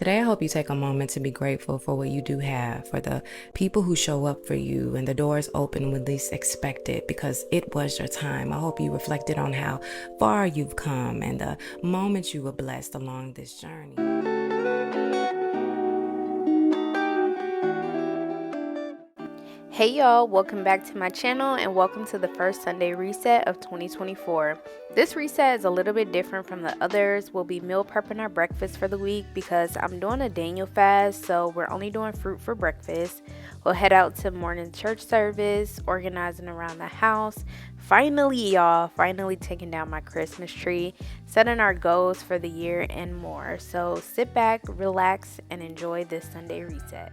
Today, I hope you take a moment to be grateful for what you do have, for the people who show up for you and the doors open when least expected, because it was your time. I hope you reflected on how far you've come and the moments you were blessed along this journey. Hey y'all, welcome back to my channel and welcome to the first Sunday reset of 2024. This reset is a little bit different from the others. We'll be meal prepping our breakfast for the week because I'm doing a Daniel fast, so we're only doing fruit for breakfast. We'll head out to morning church service, organizing around the house. Finally taking down my Christmas tree, setting our goals for the year and more. So sit back, relax, and enjoy this Sunday reset.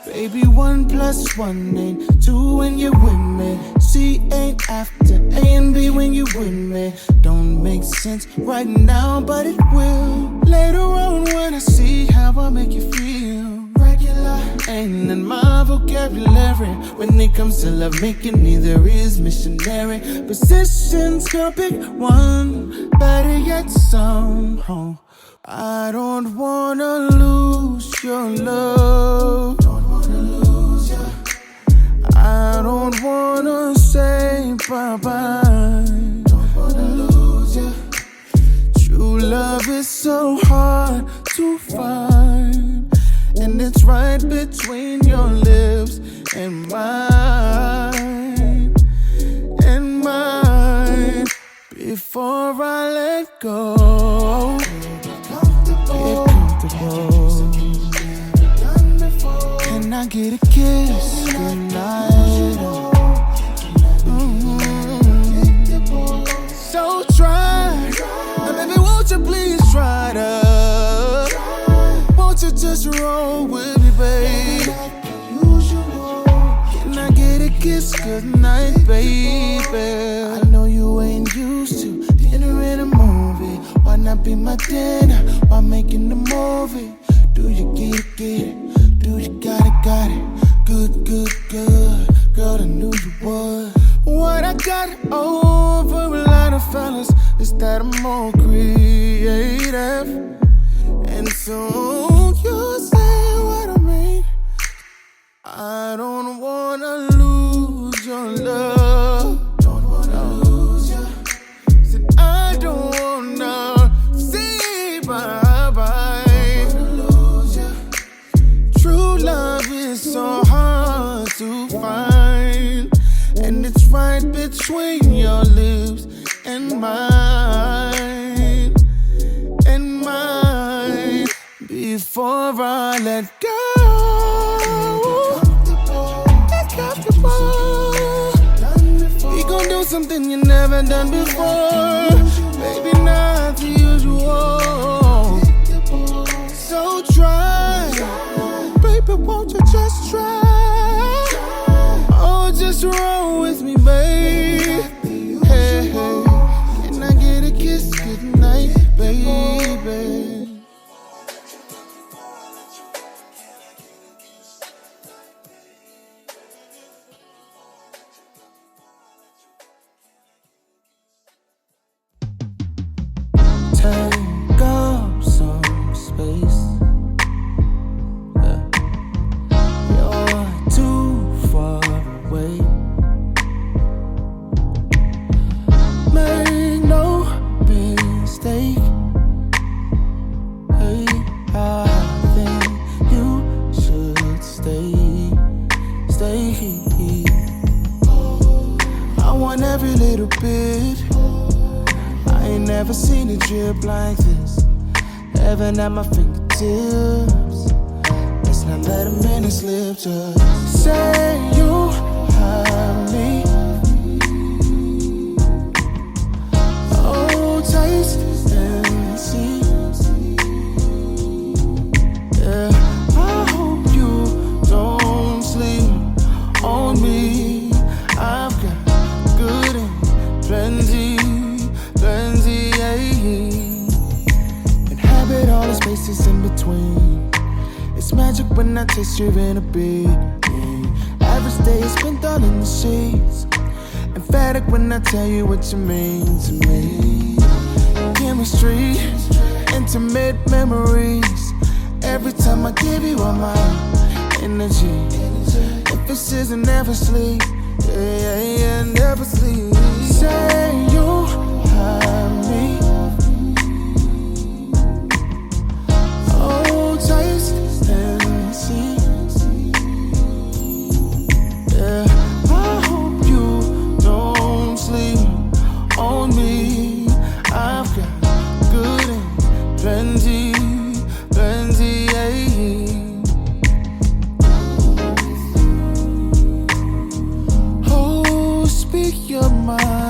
Baby, 1 + 1 ain't 2 when you're with me. C ain't after A and B when you're with me. Don't make sense right now, but it will later on when I see how I make you feel. Regular ain't in my vocabulary when it comes to love making. Neither is missionary. Positions, girl, pick one. Better yet, somehow. I don't wanna lose your love. I don't wanna say bye-bye. Don't wanna lose you. True love is so hard to find, and it's right between your lips and mine, Before I let go, get comfortable. Can I get a kiss goodnight? So try, and baby, won't you please try to? Won't you just roll with me, babe? Can I get a kiss goodnight, baby? I know you ain't used to dinner in a movie. Why not be my dinner while making the movie? Do you get it? Do you got it? Good. Girl, I knew you would. What I got over a lot of fellas is that I'm more creative. And so you say what I mean. I don't wanna lose your love. Don't wanna lose you. Said I don't wanna say bye-bye. Don't wanna lose you. True love is so hard to find, and it's right between your lips and mine, Before I let go, something you never done before. Maybe not the usual. So try, baby, won't you just try? Oh, just roll with me, babe. Hey, hey, can I get a kiss goodnight, baby? Take up some space. Yeah. You're too far away. Make no mistake. Hey, I think you should stay. I want every little bit. I ain't never seen it drip like this. Heaven at my fingertips. Let's not let a minute slip. Just say you have me. Oh, taste and see. Yeah, I hope you don't sleep on me. I've got good and plenty. Inhabit all the spaces in between. It's magic when I taste you in a beat. Average day is spent all in the sheets. Emphatic when I tell you what you mean to me. Chemistry, intimate memories. Every time I give you all my energy. Emphasis and never sleep. Yeah, never sleep. Say you have me. Oh, taste and see. Yeah, I hope you don't sleep on me. I've got good and plenty. Oh, speak your mind.